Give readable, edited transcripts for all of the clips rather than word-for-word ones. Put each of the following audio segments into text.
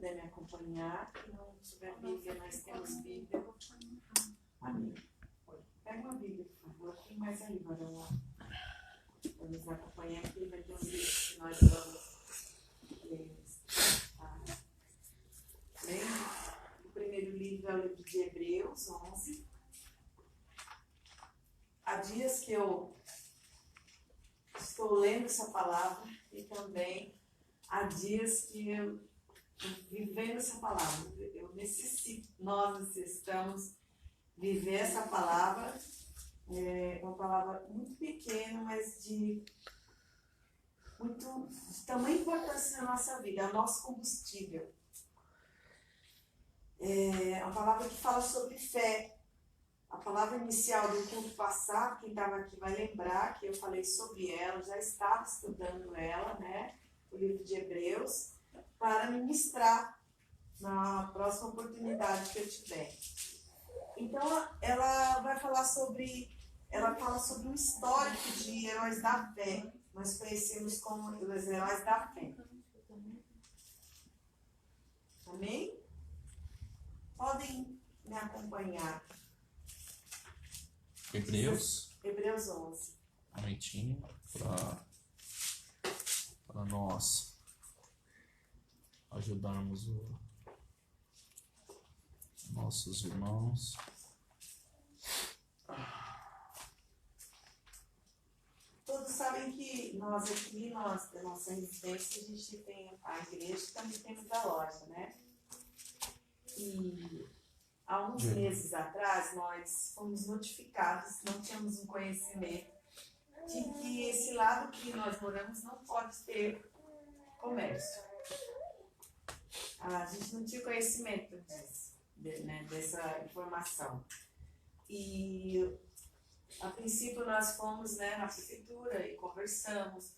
puder me acompanhar, quem não tiver Bíblia, nós temos Bíblia. Amém. Pega uma Bíblia, por favor. Tem mais aí, Varão, para nos acompanhar aqui. Vai ter um livro que nós vamos ler. Tá? Bem, o primeiro livro é o livro de Hebreus 11. Há dias que eu estou lendo essa palavra e também há dias que eu vivendo essa palavra. Nós necessitamos viver essa palavra. É uma palavra muito pequena, mas de tamanha importância na nossa vida, é o nosso combustível. É uma palavra que fala sobre fé. A palavra inicial do culto passado, quem estava aqui vai lembrar que eu falei sobre ela, já estava estudando ela, né? O livro de Hebreus, para ministrar na próxima oportunidade que eu tiver. Então, ela fala sobre o histórico de heróis da fé. Nós conhecemos como os heróis da fé. Amém? Podem me acompanhar. Hebreus 11. Um momentinho para nós ajudarmos nossos irmãos. Todos sabem que nós aqui, da nossa residência, a gente tem a igreja e também temos a loja, né? E há uns meses atrás, nós fomos notificados, não tínhamos um conhecimento, de que esse lado que nós moramos não pode ter comércio. A gente não tinha conhecimento disso, né, dessa informação. E, a princípio, nós fomos, né, na prefeitura e conversamos,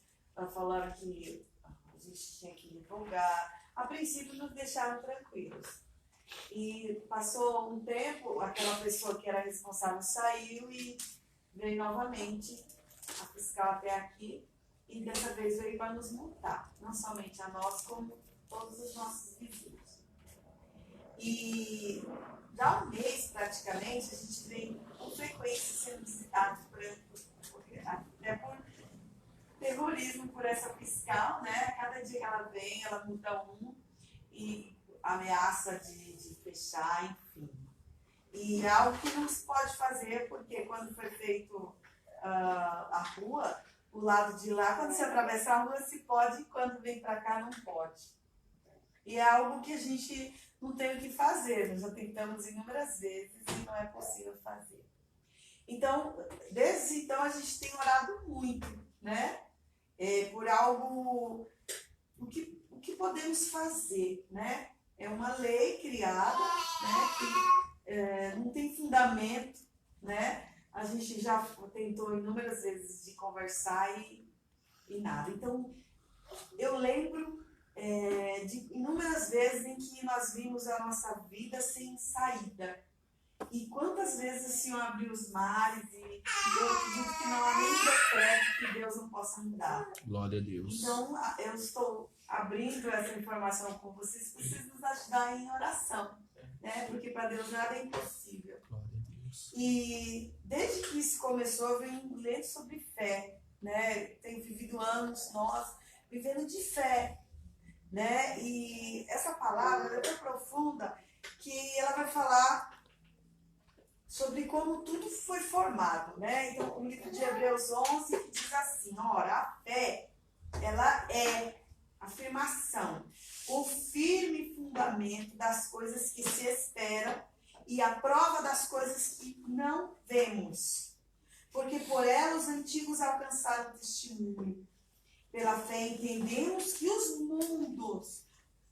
falaram que a gente tinha que divulgar. A princípio, nos deixaram tranquilos. E passou um tempo, aquela pessoa que era responsável saiu e veio novamente a fiscal até aqui e dessa vez veio para nos multar, não somente a nós, como todos os nossos vizinhos. E já há um mês praticamente a gente vem com frequência sendo visitado até por terrorismo por essa fiscal, né? Cada dia que ela vem, ela multa um e ameaça de fechar, enfim. E é algo que não se pode fazer, porque quando foi feito a rua, o lado de lá, quando se atravessa a rua, se pode, e quando vem para cá, não pode. E é algo que a gente não tem o que fazer, nós já tentamos inúmeras vezes e não é possível fazer. Então, desde então, a gente tem orado muito, né? Por algo, o que podemos fazer, né? É uma lei criada, né, que não tem fundamento, né? A gente já tentou inúmeras vezes de conversar e nada. Então, eu lembro de inúmeras vezes em que nós vimos a nossa vida sem saída. E quantas vezes o Senhor abriu os mares e eu acredito que não há nem decreto que Deus não possa mudar. Glória a Deus. Então, eu estou abrindo essa informação com vocês, vocês nos ajudar em oração, né? Porque para Deus nada é impossível. Glória a Deus. E desde que isso começou, eu venho lendo sobre fé, né? Tenho vivido anos nós vivendo de fé, né? E essa palavra é tão profunda que ela vai falar sobre como tudo foi formado, né? Então, o livro de Hebreus 11 que diz assim, ora, a fé, ela é afirmação, o firme fundamento das coisas que se esperam e a prova das coisas que não vemos. Porque por ela os antigos alcançaram o testemunho. Pela fé entendemos que os mundos,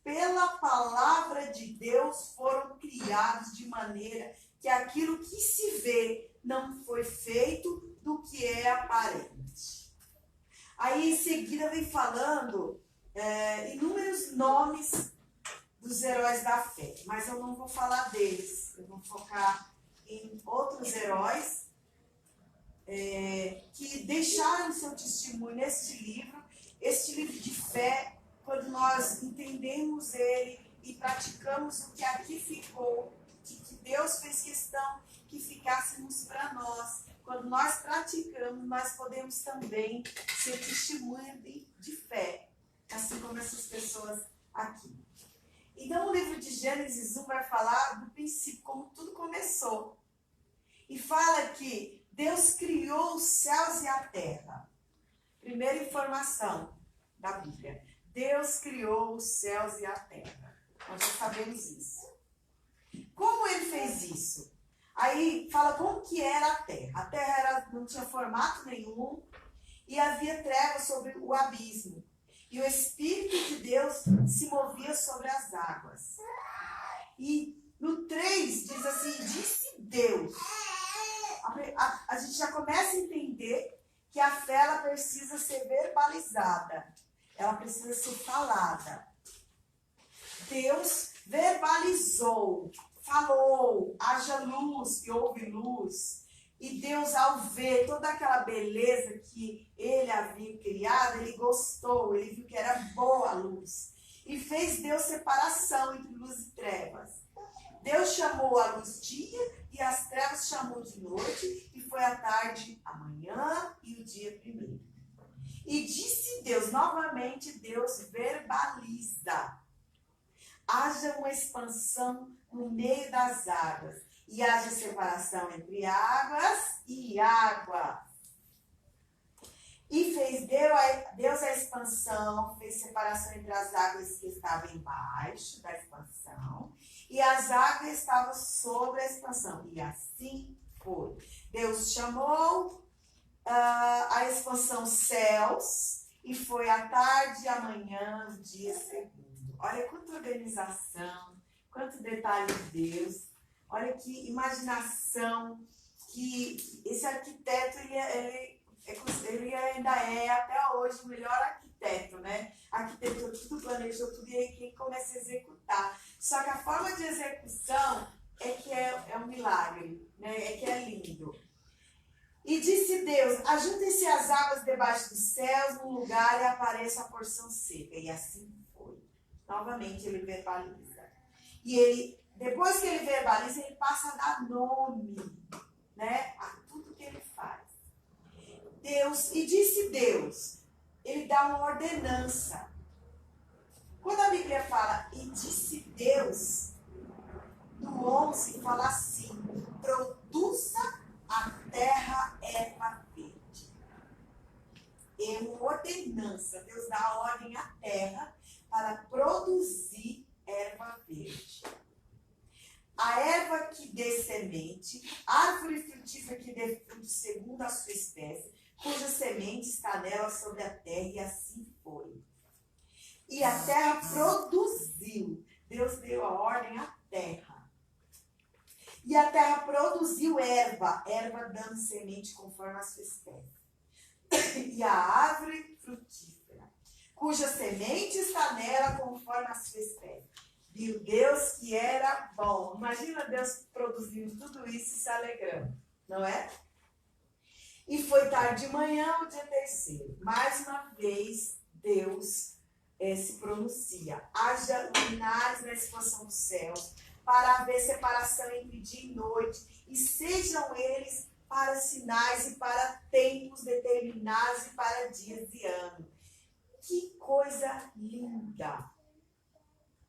pela palavra de Deus, foram criados de maneira que aquilo que se vê não foi feito do que é aparente. Aí em seguida vem falando inúmeros nomes dos heróis da fé, mas eu não vou falar deles, eu vou focar em outros heróis que deixaram seu testemunho neste livro de fé, quando nós entendemos ele e praticamos o que aqui ficou, que Deus fez questão que ficássemos para nós. Quando nós praticamos, nós podemos também ser testemunha de fé, assim como essas pessoas aqui. Então, o livro de Gênesis 1 vai falar do princípio, como tudo começou. E fala que Deus criou os céus e a terra. Primeira informação da Bíblia. Deus criou os céus e a terra. Nós já sabemos isso. Como ele fez isso? Aí fala como que era a terra. A terra não tinha formato nenhum e havia trevas sobre o abismo. E o Espírito de Deus se movia sobre as águas. E no 3 diz assim, disse Deus. A gente já começa a entender que a fé ela precisa ser verbalizada. Ela precisa ser falada. Deus verbalizou, falou, haja luz e houve luz. E Deus, ao ver toda aquela beleza que ele havia criado, ele gostou, ele viu que era boa a luz. E fez Deus separação entre luz e trevas. Deus chamou a luz dia e as trevas chamou de noite, e foi a tarde, a manhã e o dia primeiro. E disse Deus, novamente Deus verbaliza. Haja uma expansão no meio das águas, e haja separação entre águas e água. E fez Deus a expansão, fez separação entre as águas que estavam embaixo da expansão, e as águas estavam sobre a expansão. E assim foi. Deus chamou a expansão céus, e foi a tarde e a manhã, o dia segundo. Olha quanta organização, quanto detalhe de Deus. Olha que imaginação, que esse arquiteto, ele ainda é até hoje o melhor arquiteto, né? Arquitetou tudo, planejou tudo, e aí quem começa a executar. Só que a forma de execução é que é um milagre, né? É que é lindo. E disse Deus, ajuntem-se as águas debaixo dos céus num lugar e apareça a porção seca. E assim foi. Novamente ele verbaliza. E ele, depois que ele verbaliza, ele passa a dar nome, né, a tudo que ele faz. E disse Deus, ele dá uma ordenança. Quando a Bíblia fala, e disse Deus, no 11 fala assim, produza a terra erva verde. É uma ordenança, Deus dá a ordem à terra para produzir erva verde. A erva que dê semente, árvore frutífera que dê fruto segundo a sua espécie, cuja semente está nela sobre a terra, e assim foi. E a terra produziu. Deus deu a ordem à terra. E a terra produziu erva dando semente conforme a sua espécie. E a árvore frutífera, cuja semente está nela conforme a sua espécie. Viu Deus que era bom. Imagina Deus produzindo tudo isso e se alegrando, não é? E foi tarde de manhã, o dia terceiro. Mais uma vez, Deus se pronuncia. Haja luminares na expansão dos céus, para haver separação entre dia e noite, e sejam eles para sinais e para tempos determinados e para dias e anos. Que coisa linda!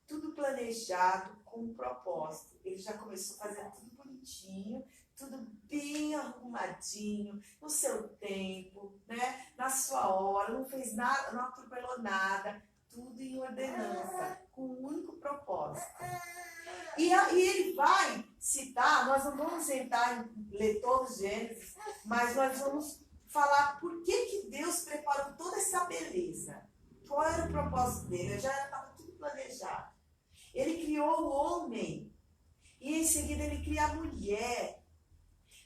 Tudo planejado com um propósito. Ele já começou fazendo tudo bonitinho, tudo bem arrumadinho, no seu tempo, né? Na sua hora, não fez nada, não atropelou nada, tudo em ordenança, com um único propósito. E ele vai citar, nós não vamos sentar e ler todos os Gênesis, mas nós vamos falar por que Deus preparou toda essa beleza. Qual era o propósito dele? Já estava tudo planejado. Ele criou o homem e em seguida ele cria a mulher.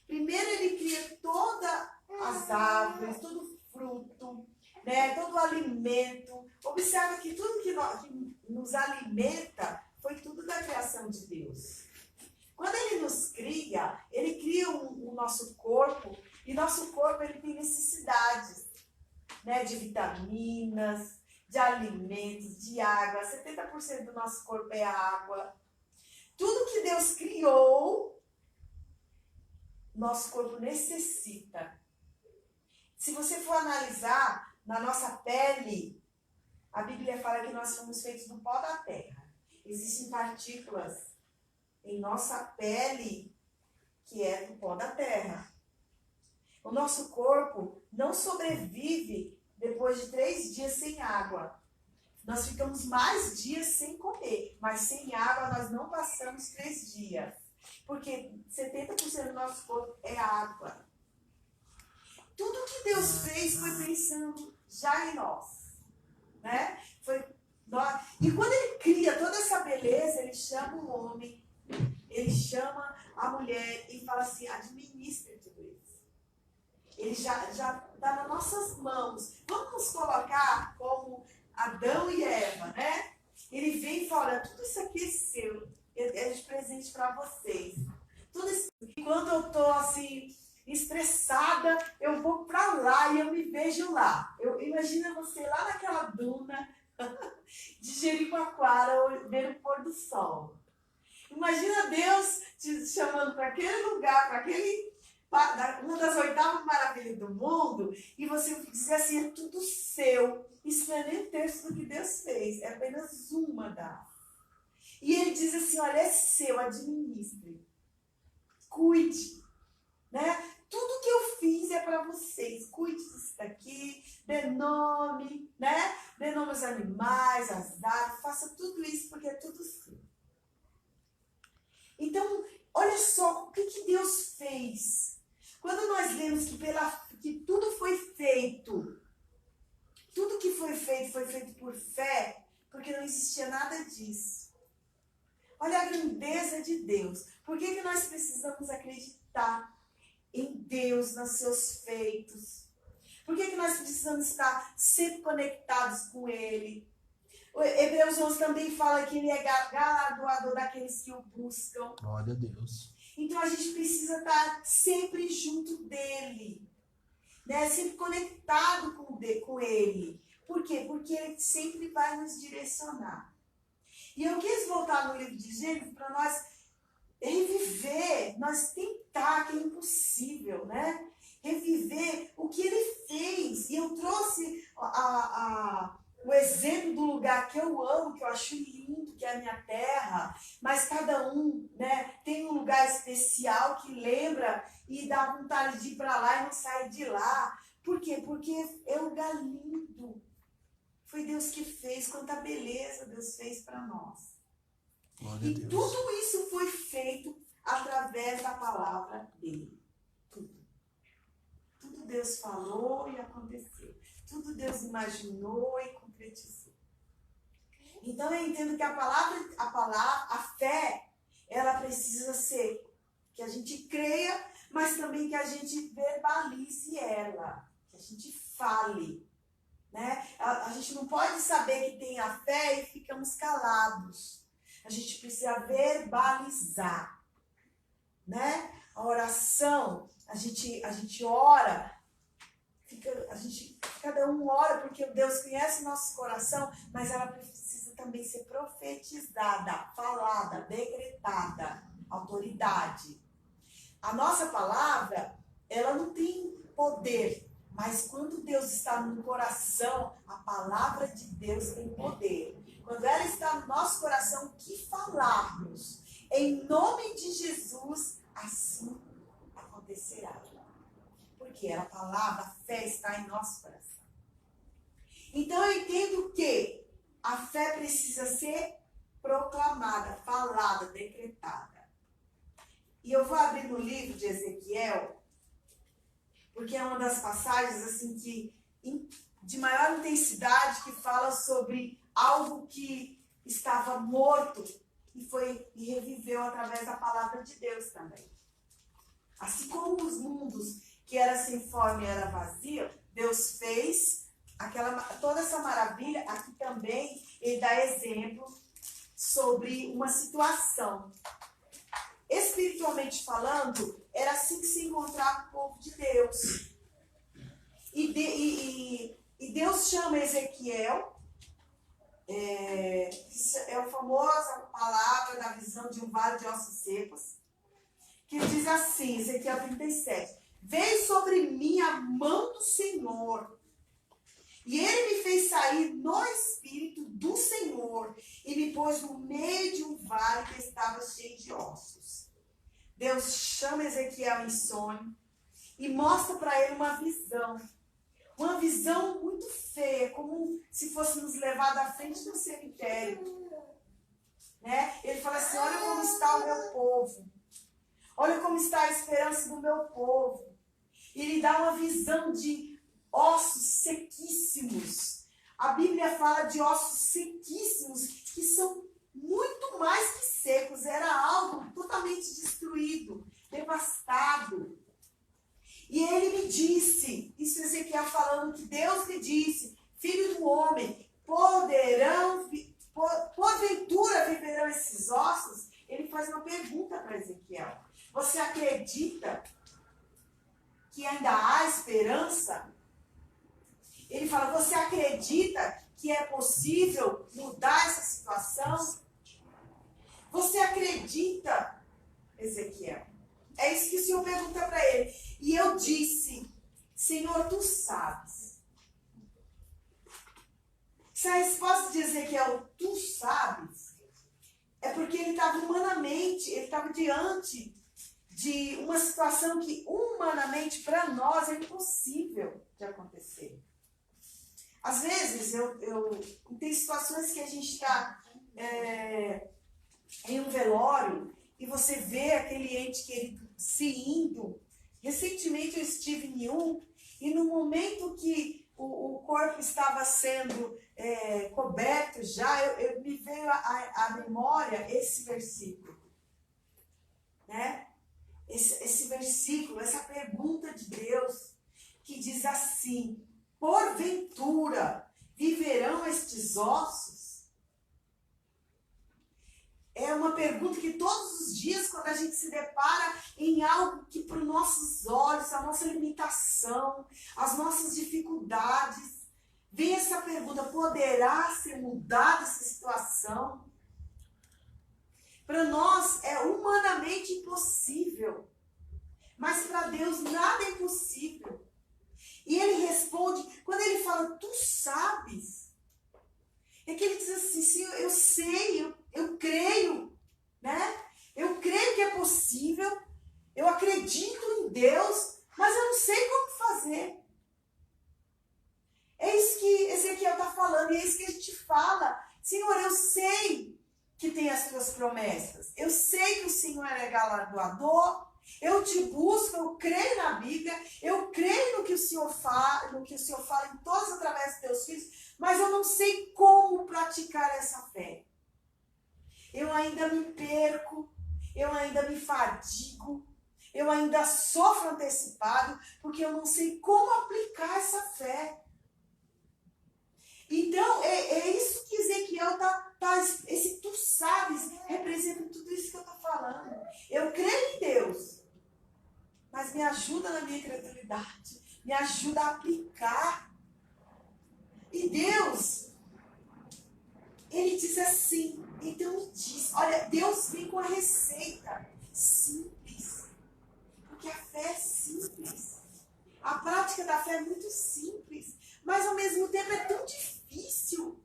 Primeiro ele cria todas as árvores, todo o fruto, né, todo o alimento. Observa que tudo que nos alimenta foi tudo da criação de Deus. Quando ele nos cria, ele cria o nosso corpo, e nosso corpo ele tem necessidades, né, de vitaminas, de alimentos, de água. 70% do nosso corpo é água. Tudo que Deus criou, nosso corpo necessita. Se você for analisar na nossa pele, a Bíblia fala que nós somos feitos do pó da terra. Existem partículas em nossa pele que é do pó da terra. O nosso corpo não sobrevive depois de 3 dias sem água. Nós ficamos mais dias sem comer, mas sem água nós não passamos 3 dias. Porque 70% do nosso corpo é água. Tudo que Deus fez foi pensando já em nós. Né? E quando Ele cria toda essa beleza, Ele chama o homem, Ele chama a mulher e fala assim, administre tudo isso. Ele já está nas nossas mãos. Vamos nos colocar como Adão e Eva, né? Ele vem e fala, tudo isso aqui é seu, é de presente para vocês. Tudo isso. E quando eu estou assim, estressada, eu vou para lá e eu me vejo lá. Imagina você lá naquela duna de Jericoacoara, vendo o pôr do sol. Imagina Deus te chamando para aquele lugar, para uma das 8ª maravilhas do mundo, e você dizer assim, é tudo seu. Isso não é nem um terço do que Deus fez, é apenas uma das. E Ele diz assim, olha, é seu, administre. Cuide. Né? Tudo que eu fiz é para vocês. Cuide disso daqui, dê nome, né? Dê nome aos animais, às aves, faça tudo isso porque é tudo seu. Então, olha só o que Deus fez. Quando nós lemos que tudo foi feito, tudo que foi feito por fé, porque não existia nada disso. Olha a grandeza de Deus. Por que nós precisamos acreditar em Deus, nos seus feitos? Por que nós precisamos estar sempre conectados com Ele? O Hebreus 11 também fala que Ele é galardoador daqueles que o buscam. Glória a Deus. Então a gente precisa estar sempre junto dEle, né? Sempre conectado com Ele. Por quê? Porque Ele sempre vai nos direcionar. E eu quis voltar no livro de Gênesis para nós reviver, nós tentar, que é impossível, né? Reviver o que Ele fez. E eu trouxe o exemplo do lugar que eu amo, que eu acho lindo, que é a minha terra, mas cada um, né, tem um lugar especial que lembra e dá vontade de ir para lá e não sair de lá. Por quê? Porque é um lugar lindo. Foi Deus que fez, quanta beleza Deus fez para nós. Glória E a Deus. tudo isso foi feito através da palavra dele. Tudo. Tudo Deus falou e aconteceu. Tudo Deus imaginou e concretizou. Então eu entendo que a fé, ela precisa ser que a gente creia, mas também que a gente verbalize ela, que a gente fale. Né? A gente não pode saber que tem a fé e ficamos calados. A gente precisa verbalizar. Né? A oração, a gente ora, cada um ora porque Deus conhece o nosso coração, mas ela precisa também ser profetizada, falada, decretada, autoridade. A nossa palavra, ela não tem poder, mas quando Deus está no coração, a palavra de Deus tem poder. Quando ela está no nosso coração, o que falarmos, em nome de Jesus, assim acontecerá. Porque a palavra, a fé está em nosso coração. Então eu entendo que a fé precisa ser proclamada, falada, decretada. E eu vou abrir no livro de Ezequiel, porque é uma das passagens assim que de maior intensidade, que fala sobre algo que estava morto e reviveu através da palavra de Deus também. Assim como os mundos que era sem forma e era vazio, Deus fez toda essa maravilha. Aqui também ele dá exemplo sobre uma situação. Espiritualmente falando, era assim que se encontrava o povo de Deus. E Deus chama Ezequiel Isso é a famosa palavra da visão de um vale de ossos secos, que diz assim, Ezequiel 37, veio sobre mim a mão do Senhor, e ele me fez sair no Espírito do Senhor, e me pôs no meio de um vale que estava cheio de ossos. Deus chama Ezequiel em sonho, e mostra para ele uma visão muito feia, como se fosse nos levado à frente do cemitério. Né? Ele fala assim, olha como está o meu povo, olha como está a esperança do meu povo. E ele dá uma visão de ossos sequíssimos. A Bíblia fala de ossos sequíssimos, que são muito mais que secos, era algo totalmente destruído, devastado. E ele me disse, isso Ezequiel falando que Deus me disse, filho do homem, porventura viverão esses ossos? Ele faz uma pergunta para Ezequiel. Você acredita que ainda há esperança? Ele fala, você acredita que é possível mudar essa situação? Você acredita, Ezequiel? É isso que o Senhor pergunta para ele. E eu disse, Senhor, tu sabes. Se a resposta de Ezequiel, tu sabes, é porque ele estava humanamente, ele estava diante de uma situação que humanamente para nós é impossível de acontecer. Às vezes, tem situações que a gente está em um velório e você vê aquele ente querido se indo. Recentemente eu estive em um e no momento que o corpo estava sendo coberto já, me veio à memória esse versículo. Né? Esse versículo, essa pergunta de Deus que diz assim, porventura viverão estes ossos? É uma pergunta que todos os dias, quando a gente se depara em algo que para os nossos olhos, a nossa limitação, as nossas dificuldades, vem essa pergunta, poderá ser mudada essa situação? Para nós é humanamente impossível, mas para Deus nada é impossível. E ele responde, quando ele fala, tu sabes, é que ele diz assim, Senhor, eu sei, eu creio, né? Eu creio que é possível, eu acredito em Deus, mas eu não sei como fazer. É isso que Ezequiel está falando, e é isso que a gente fala. Senhor, eu sei que tem as tuas promessas, eu sei que o Senhor é galardoador, eu te busco, eu creio na Bíblia, eu creio no que o Senhor fala, em todos através dos teus filhos, mas eu não sei como praticar essa fé. Eu ainda me perco, eu ainda me fadigo, eu ainda sofro antecipado, porque eu não sei como aplicar essa fé. Então, é isso que Ezequiel esse tu sabes, representa tudo isso que eu estou falando. Eu creio em Deus, mas me ajuda na minha credulidade, me ajuda a aplicar. E Deus, ele diz assim, então me diz, olha, Deus vem com a receita simples, porque a fé é simples. A prática da fé é muito simples, mas ao mesmo tempo é tão difícil.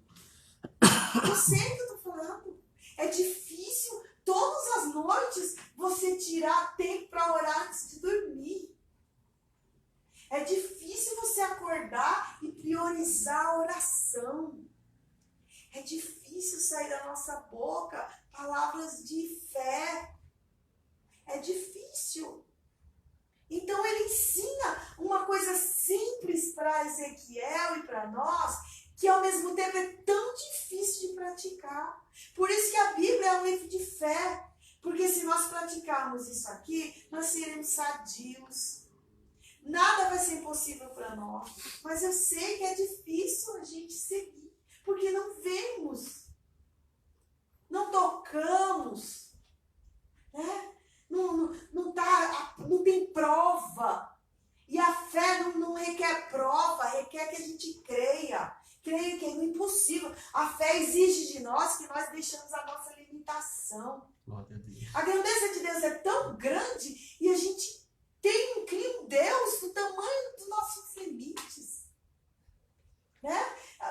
Eu sei o que eu estou falando. É difícil todas as noites você tirar tempo para orar antes de dormir. É difícil você acordar e priorizar a oração. É difícil sair da nossa boca palavras de fé. É difícil. Então ele ensina uma coisa simples para Ezequiel e para nós, que ao mesmo tempo é tão difícil de praticar. Por isso que a Bíblia é um livro de fé. Porque se nós praticarmos isso aqui, nós seremos sadios. Nada vai ser impossível para nós. Mas eu sei que é difícil a gente seguir. Porque não vemos. Não tocamos. Né? Não tem prova. E a fé não requer prova, requer que a gente creia. Creia que é impossível. A fé exige de nós que nós deixamos a nossa limitação. Glória a Deus. A grandeza de Deus é tão grande e a gente cria um Deus do tamanho dos nossos limites. Né?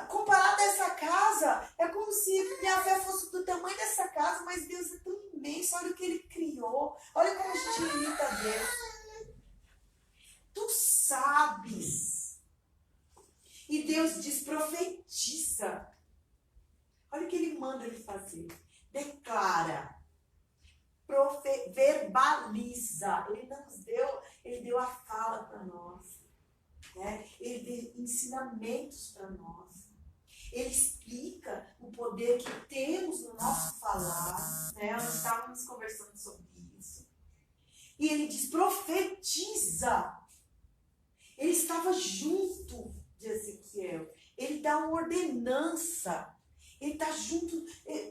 Comparado a essa casa, é como se minha fé fosse do tamanho dessa casa, mas Deus é tão imenso. Olha o que Ele criou. Olha como a gente limita Deus. Tu sabes. E Deus diz, profetiza. Olha o que Ele manda ele fazer. Declara. Verbaliza. Ele deu a fala para nós. Né? Ele deu ensinamentos para nós. Ele explica o poder que temos no nosso falar. Né? Nós estávamos conversando sobre isso. E ele diz, profetiza. Ele estava junto de Ezequiel. Ele dá uma ordenança. Ele está junto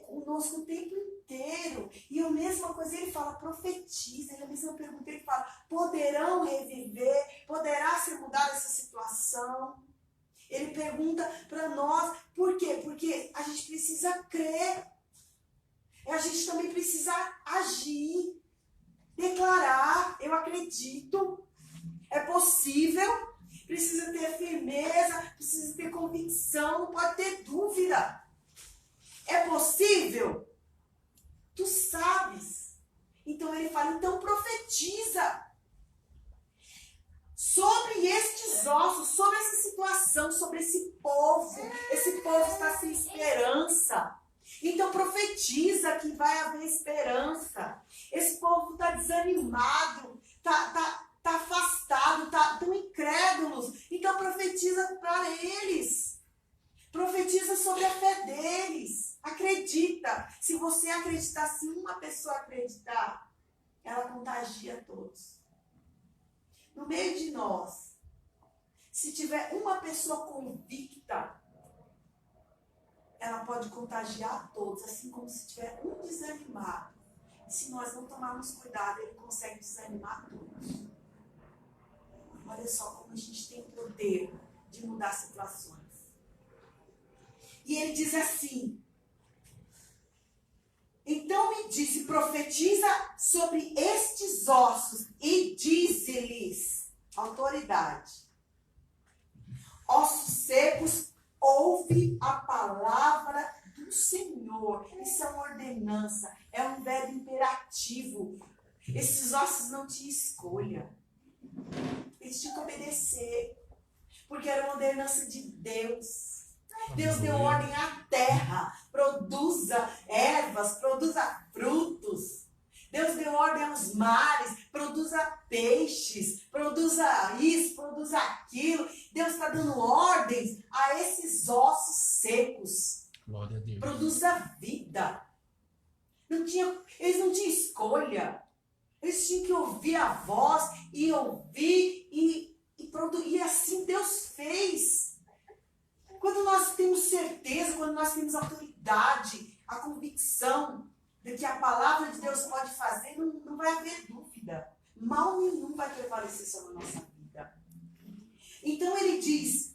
conosco o tempo inteiro. E a mesma coisa, ele fala, profetiza. E a mesma pergunta, ele fala, poderão reviver? Poderá ser mudada essa situação? Ele pergunta para nós, por quê? Porque a gente precisa crer. A gente também precisa agir. Declarar, eu acredito. É possível. Precisa ter firmeza, precisa ter convicção, não pode ter dúvida. É possível? Tu sabes. Então ele fala, então profetiza. Sobre estes ossos, sobre essa situação, sobre esse povo. Esse povo está sem esperança. Então profetiza que vai haver esperança. Esse povo está desanimado, está afastado, estão incrédulos. Então profetiza para eles. Profetiza sobre a fé deles. Acredita. Se você acreditar, se uma pessoa acreditar, ela contagia todos. No meio de nós, se tiver uma pessoa convicta, ela pode contagiar a todos, assim como se tiver um desanimado. Se nós não tomarmos cuidado, ele consegue desanimar todos. Olha só como a gente tem o poder de mudar situações. E ele diz assim, então me disse, profetiza sobre estes ossos e dize-lhes, autoridade, ossos secos, ouve a palavra do Senhor. Isso é uma ordenança, é um verbo imperativo. Esses ossos não tinham escolha. Eles tinham que obedecer, porque era uma ordenança de Deus. Deus deu ordem à terra, produza ervas, produza frutos. Deus deu ordem aos mares, produza peixes, produza isso, produza aquilo. Deus está dando ordens a esses ossos secos. Glória a Deus. Produza vida. Eles não tinham escolha. Eles tinham que ouvir a voz e ouvir e assim Deus fez. Quando nós temos certeza, quando nós temos autoridade, a convicção de que a palavra de Deus pode fazer, não vai haver dúvida. Mal nenhum vai prevalecer sobre a nossa vida. Então ele diz,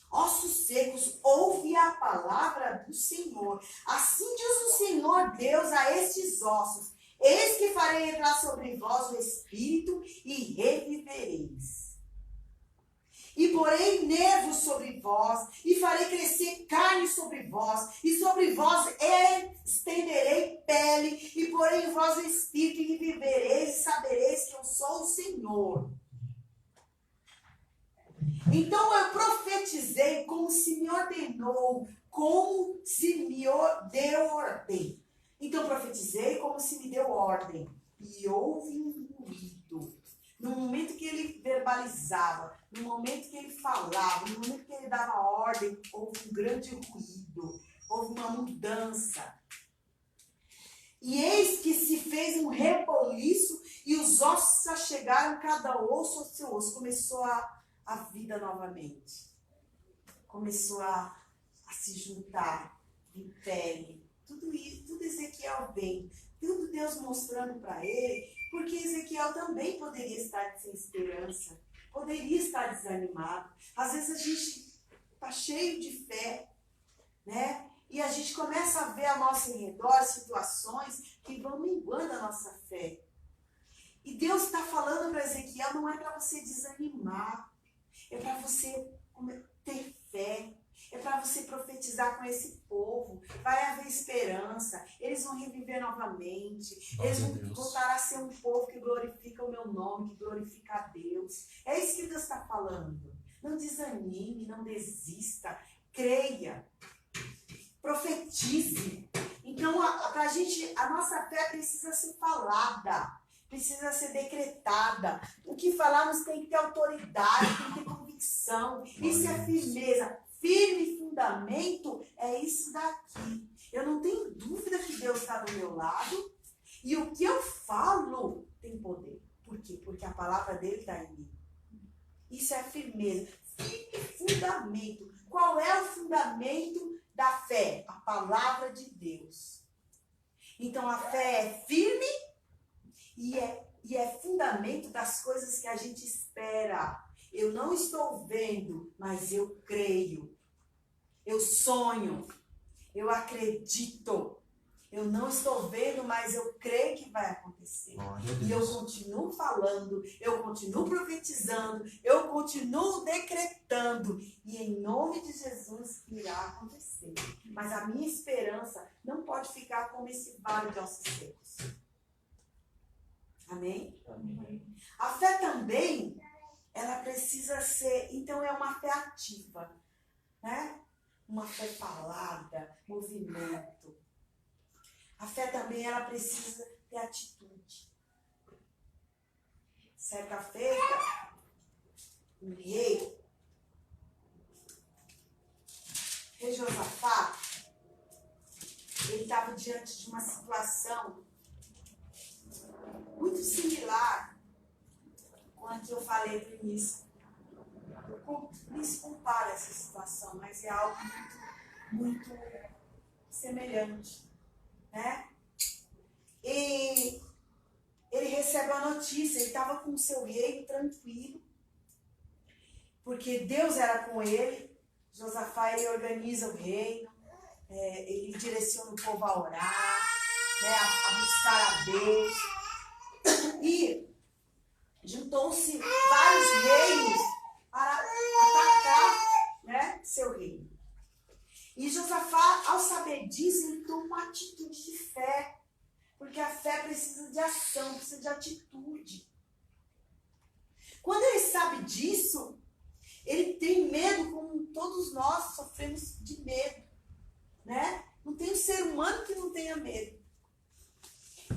ossos secos, ouve a palavra do Senhor. Assim diz o Senhor Deus a estes ossos, eis que farei entrar sobre vós o Espírito e revivereis. E porei nervos sobre vós, e farei crescer carne sobre vós, e sobre vós estenderei pele, e porei em vós o Espírito, e vivereis, e sabereis que eu sou o Senhor. Então eu profetizei como se me ordenou, como se me deu ordem. Então profetizei como se me deu ordem, e houve um ruído. No momento que ele verbalizava, no momento que ele falava, no momento que ele dava ordem, houve um grande ruído, houve uma mudança. E eis que se fez um reboliço e os ossos se achegaram, cada osso ao seu osso. Começou a vida novamente. Começou a se juntar em pele. Tudo isso, tudo Ezequiel vem. Tudo Deus mostrando para ele. Porque Ezequiel também poderia estar sem esperança, poderia estar desanimado. Às vezes a gente está cheio de fé, né? E a gente começa a ver ao nosso redor situações que vão minguando a nossa fé. E Deus está falando para Ezequiel, não é para você desanimar, é para você ter fé, é para você profetizar com esse povo. Vai haver esperança, eles vão reviver novamente, eles vão voltar a ser um povo que glorifica o meu nome, que glorifica a Deus. É isso que Deus está falando. Não desanime, não desista, creia, profetize. Então, a nossa fé precisa ser falada, precisa ser decretada. O que falarmos tem que ter autoridade, tem que ter convicção. Isso é firmeza. Firme fundamento é isso daqui. Eu não tenho dúvida que Deus está do meu lado e o que eu falo tem poder. Por quê? Porque a palavra dele está em mim. Isso é firmeza. Firme fundamento. Qual é o fundamento da fé? A palavra de Deus. Então a fé é firme e é fundamento das coisas que a gente espera. Eu não estou vendo, mas eu creio. Eu sonho. Eu acredito. Eu não estou vendo, mas eu creio que vai acontecer. E eu continuo falando, eu continuo profetizando, eu continuo decretando. E em nome de Jesus irá acontecer. Mas a minha esperança não pode ficar como esse vale de ossos secos. Amém? Amém. A fé também, ela precisa ser, então é uma fé ativa, né? Uma fé falada, movimento. A fé também, ela precisa ter atitude. Certa feita, um rei Josafá, ele estava diante de uma situação muito similar com a que eu falei no início. Nem se compara essa situação, mas é algo muito semelhante, né? E ele recebe a notícia, ele estava com o seu reino tranquilo, porque Deus era com ele. Josafá, ele organiza o reino, ele direciona o povo a orar, né, a buscar a Deus. E juntou-se vários reinos para atacar, né, seu reino. E Josafá, ao saber disso, ele toma uma atitude de fé. Porque a fé precisa de ação, precisa de atitude. Quando ele sabe disso, ele tem medo, como todos nós sofremos de medo, né? Não tem um ser humano que não tenha medo.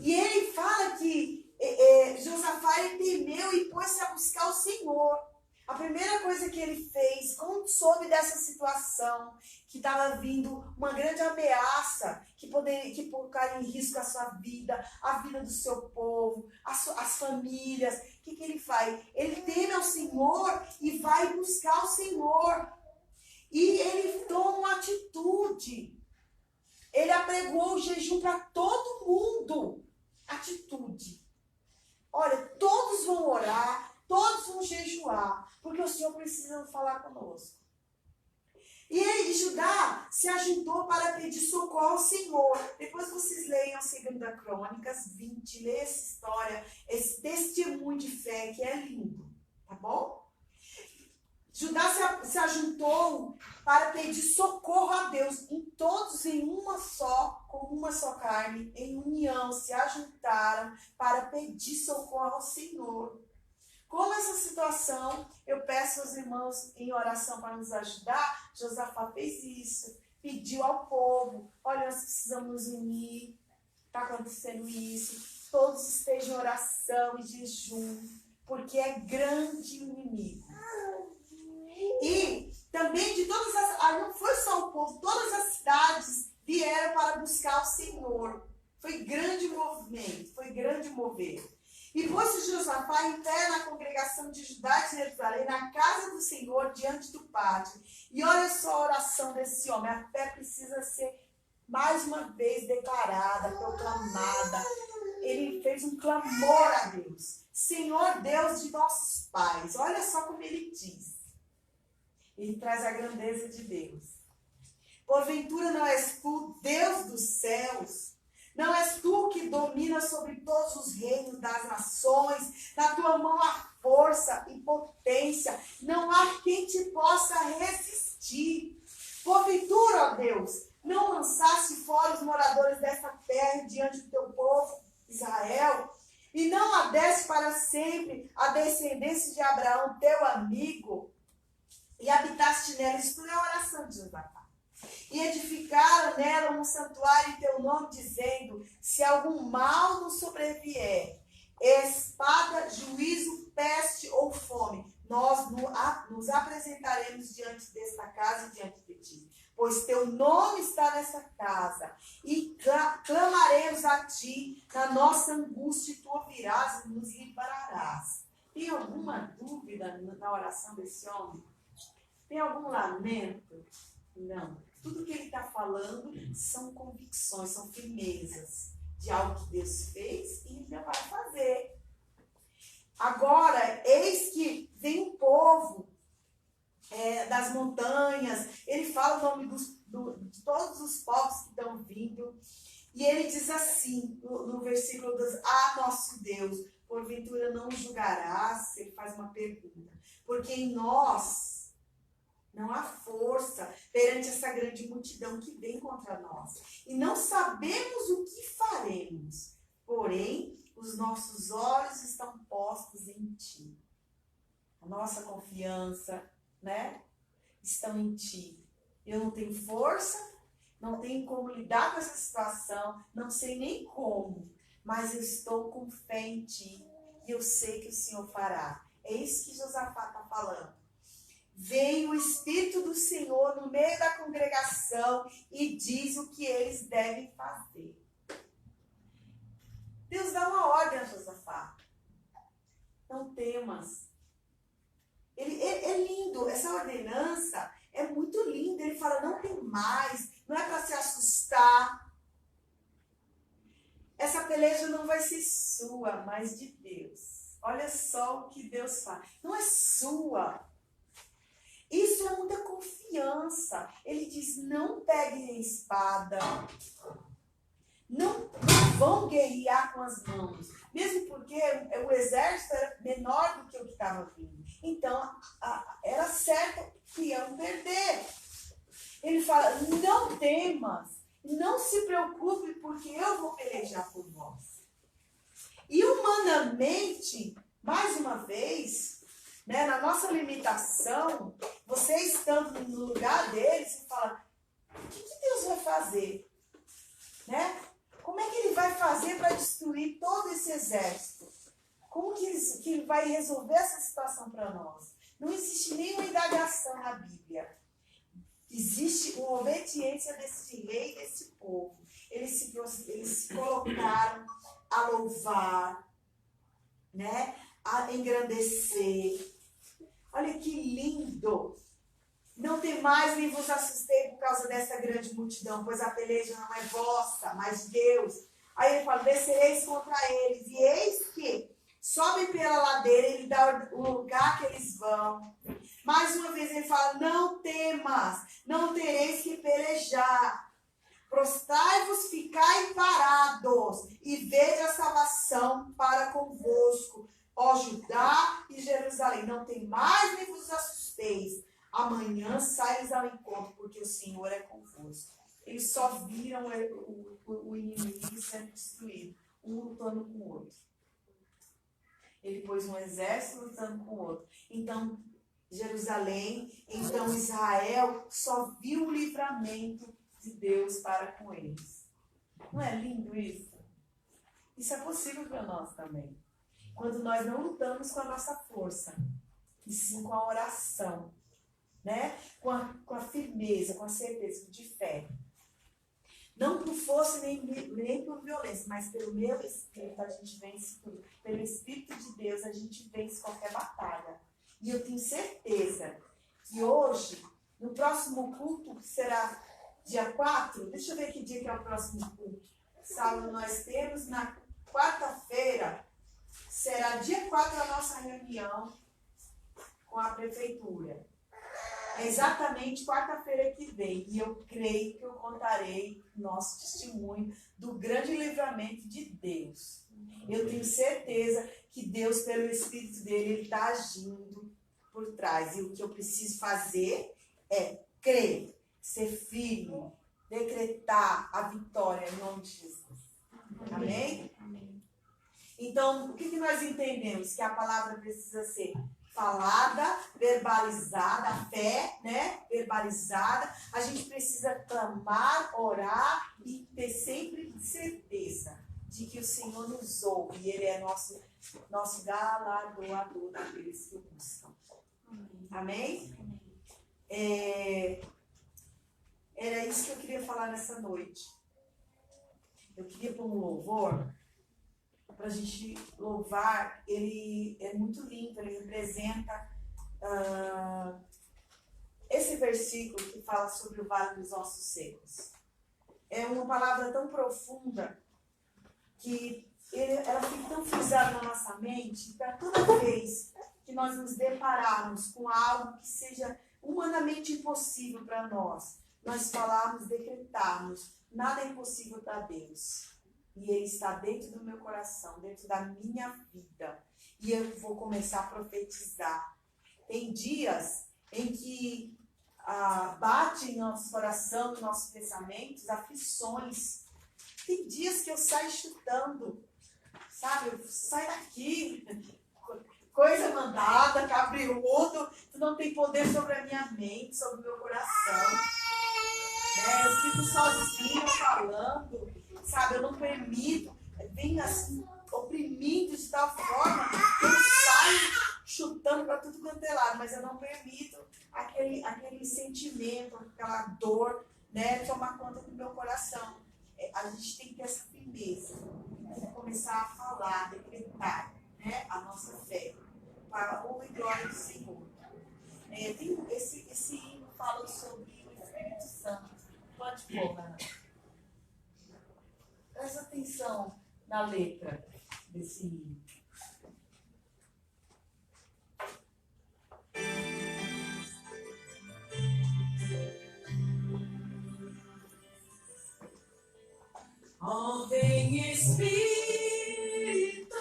E ele fala que Josafá, ele temeu e pôs-se a buscar o Senhor. A primeira coisa que ele fez, quando soube dessa situação, que estava vindo uma grande ameaça, que colocaria em risco a sua vida, a vida do seu povo, as famílias, o que ele faz? Ele teme ao Senhor e vai buscar o Senhor. E ele toma uma atitude. Ele apregoou o jejum para todo mundo. Atitude. Olha, todos vão orar, todos vão jejuar, porque o Senhor precisa falar conosco. E Judá se ajuntou para pedir socorro ao Senhor. Depois vocês leiam 2 Crônicas 20, lê essa história, esse testemunho de fé que é lindo, tá bom? Judá se ajuntou para pedir socorro a Deus. E todos com uma só carne, em união, se ajuntaram para pedir socorro ao Senhor. Como essa situação, eu peço aos irmãos em oração para nos ajudar. Josafá fez isso, pediu ao povo, olha, nós precisamos nos unir, está acontecendo isso, todos estejam em oração e jejum, porque é grande o inimigo. E também de todas não foi só o povo, todas as cidades vieram para buscar o Senhor. Foi grande movimento, foi grande mover. E pôs-se Josafá em pé na congregação de Judá e de Jerusalém, na casa do Senhor, diante do pátio. E olha só a oração desse homem. A fé precisa ser, mais uma vez, declarada, proclamada. Ele fez um clamor a Deus. Senhor Deus de nossos pais. Olha só como ele diz. Ele traz a grandeza de Deus. Porventura não és tu, Deus dos céus? Não és tu que domina sobre todos os reinos das nações? Na tua mão há força e potência. Não há quem te possa resistir. Porventura, ó Deus, não lançaste fora os moradores desta terra diante do teu povo, Israel? E não a deste para sempre a descendência de Abraão, teu amigo? E habitaste nela, isso é a oração de Josafá. E edificaram nela um santuário em teu nome, dizendo: se algum mal nos sobrevier, espada, juízo, peste ou fome, nós nos apresentaremos diante desta casa e diante de ti. Pois teu nome está nesta casa, e clamaremos a ti na nossa angústia, e tu ouvirás e nos livrarás. Tem alguma dúvida na oração desse homem? Tem algum lamento? Não. Tudo que ele está falando são convicções, são firmezas de algo que Deus fez e ainda vai fazer. Agora, eis que vem um povo das montanhas, ele fala o nome de todos os povos que estão vindo, e ele diz assim, no versículo 2, nosso Deus, porventura não julgarás? Ele faz uma pergunta, porque em nós não há força perante essa grande multidão que vem contra nós. E não sabemos o que faremos. Porém, os nossos olhos estão postos em ti. A nossa confiança, estão em ti. Eu não tenho força, não tenho como lidar com essa situação, não sei nem como, mas eu estou com fé em ti e eu sei que o Senhor fará. É isso que Josafá está falando. Veio o Espírito do Senhor no meio da congregação e diz o que eles devem fazer. Deus dá uma ordem a Josafá. Não temas. É lindo, essa ordenança é muito linda. Ele fala, não tem mais, não é para se assustar. Essa peleja não vai ser sua, mas de Deus. Olha só o que Deus faz. Não é sua. Isso é muita confiança. Ele diz, não peguem a espada. Não vão guerrear com as mãos. Mesmo porque o exército era menor do que o que estava vindo. Então, era certo que iam perder. Ele fala, não temas, não se preocupe, porque eu vou pelejar por vós. E humanamente, mais uma vez, na nossa limitação, você estando no lugar deles, você fala, o que Deus vai fazer? Como é que ele vai fazer para destruir todo esse exército? Como que ele vai resolver essa situação para nós? Não existe nenhuma indagação na Bíblia. Existe uma obediência desse rei, desse povo. Eles se colocaram a louvar, a engrandecer. Olha que lindo! Não temais nem vos assustei por causa dessa grande multidão, pois a peleja não é vossa, mas de Deus. Aí ele fala, descereis contra eles, e eis que sobem pela ladeira, ele dá o lugar que eles vão. Mais uma vez ele fala, não temas, não tereis que pelejar. Prostrai-vos, ficai parados, e vede a salvação para convosco, ó Judá e Jerusalém. Não temais nem vos assusteis. Amanhã sai-lhes ao encontro, porque o Senhor é convosco. Eles só viram o inimigo sendo destruído, um lutando com o outro. Ele pôs um exército lutando com o outro. Então, Jerusalém, então Israel só viu o livramento de Deus para com eles. Não é lindo isso? Isso é possível para nós também. Quando nós não lutamos com a nossa força, e sim com a oração, com a firmeza, com a certeza de fé. Não por força nem por violência, mas pelo meu Espírito a gente vence tudo. Pelo Espírito de Deus a gente vence qualquer batalha. E eu tenho certeza que hoje, no próximo culto, que será dia 4, deixa eu ver que dia que é o próximo culto. Sábado nós temos, na quarta-feira, será dia 4 a nossa reunião com a prefeitura. exatamente quarta-feira que vem. E eu creio que eu contarei nosso testemunho do grande livramento de Deus. Eu tenho certeza que Deus, pelo Espírito dele, ele está agindo por trás. E o que eu preciso fazer é crer, ser firme, decretar a vitória em nome de Jesus. Amém? Amém. Então, o que nós entendemos? Que a palavra precisa ser falada, verbalizada, a fé, né? Verbalizada. A gente precisa clamar, orar e ter sempre certeza de que o Senhor nos ouve e Ele é nosso galardoador daqueles que o buscam. Amém? Era isso que eu queria falar nessa noite. Eu queria pôr um louvor para a gente louvar. Ele é muito lindo, ele representa esse versículo que fala sobre o vale dos ossos secos. É uma palavra tão profunda que ela fica tão frisada na nossa mente para toda vez que nós nos depararmos com algo que seja humanamente impossível para nós falarmos, decretarmos, nada é impossível para Deus. E Ele está dentro do meu coração, dentro da minha vida. E eu vou começar a profetizar. Tem dias em que bate em nosso coração, nos nossos pensamentos, aflições. Tem dias que eu saio chutando, sabe? Eu saio daqui, coisa mandada, cabriúdo, tu não tem poder sobre a minha mente, sobre o meu coração. Eu fico sozinha falando, sabe? Eu não permito, vem assim, oprimindo de tal forma que eu saio chutando para tudo quanto é lado, mas eu não permito aquele sentimento, aquela dor, né, tomar conta do meu coração. A gente tem que ter essa firmeza, tem que começar a falar, decretar, né, a nossa fé, para a honra e glória do Senhor. Tem esse hino fala sobre o Espírito Santo. Pode pôr, Ana. Presta atenção na letra desse hino. Ó, vem Espírito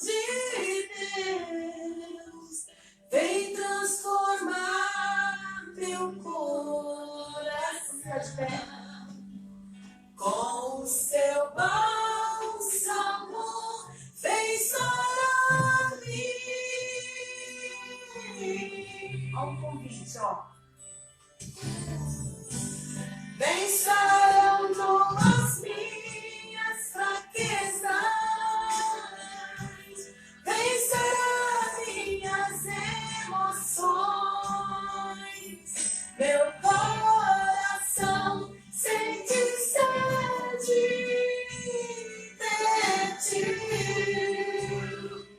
de Deus, vem transformar meu coração com o seu bálsamo, vem sarar-me. Olha o convite, ó. Vem sarando as minhas fraquezas, vem sarar minhas emoções, meu coração sente sede de ti.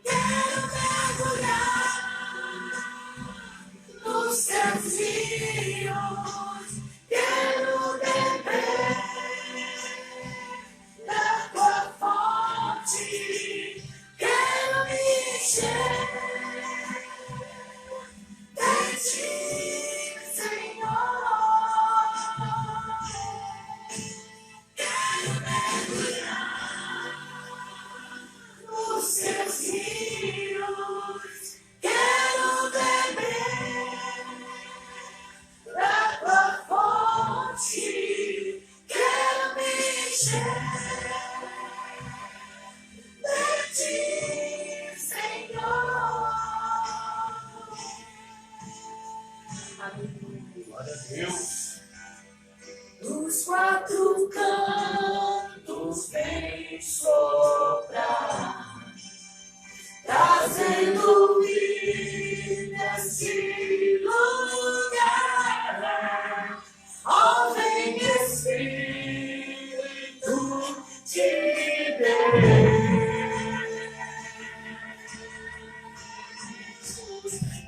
Quero mergulhar nos teus rios, quero beber da tua fonte, quero me encher de ti, Senhor. Quero mergulhar nos teus rios, quero beber da tua fonte, quero me encher de ti, Senhor. Glória a Deus. Dos quatro cantos vem soprar, trazendo vida este lugar. Ó, vem Espírito de Deus,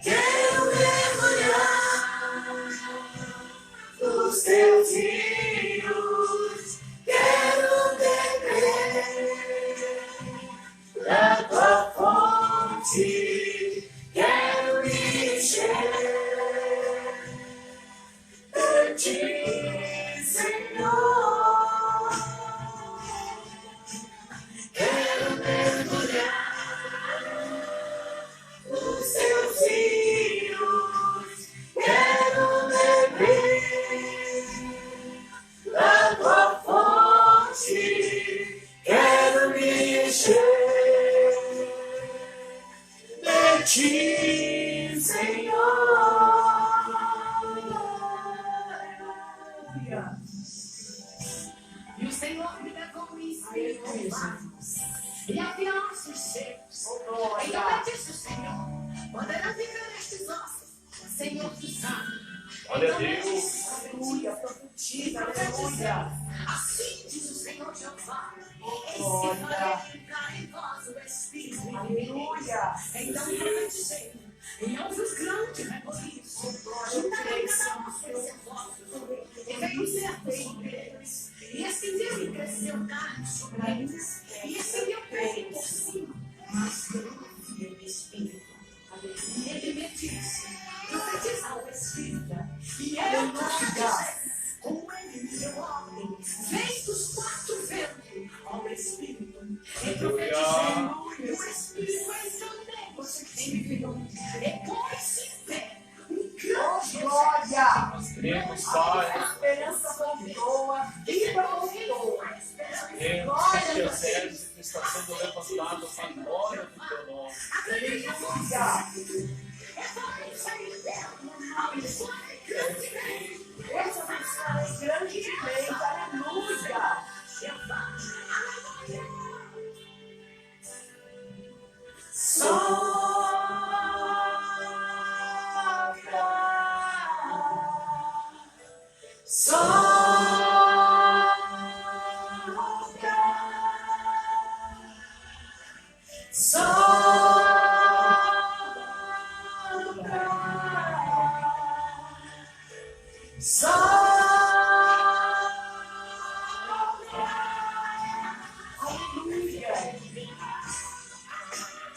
quero mergulhar nos teus rios, quero beber da tua fonte, quero me encher Espírito, vamos. E afiamos os seus. Oh, Então glória. bendice o Senhor. Poderá viver nestes ossos. Senhor, tu sabe. Glória a Deus. Aleluia. Profetiza. Aleluia. Assim diz o Senhor Jeová. Eis que Glória. farei entrar em vós o Espírito e vivereis. Aleluia. Então profetizei. E houve um grande reboliço. Juntarei cada um sobre seu vosso. E veio o servo sobre eles. E estendeu e cresceu carne sobre eles. E estendeu pele por cima. Mas eu não vi o Espírito. E ele me disse: profetiza ao Espírito. E eu profetizei. Com ele me deu ordem. Vez dos 4 ventos ao Espírito. E profetizei. O Espírito entrou nele. E virou. E pôs-se em pé. Um grande Glória. Nós cremos, A Pai. esperança voltou. A vida voltou. Cremos que este exército está sendo levantado para a glória do teu nome. Aleluia. Essa missão é grande de Deus. Aleluia. Só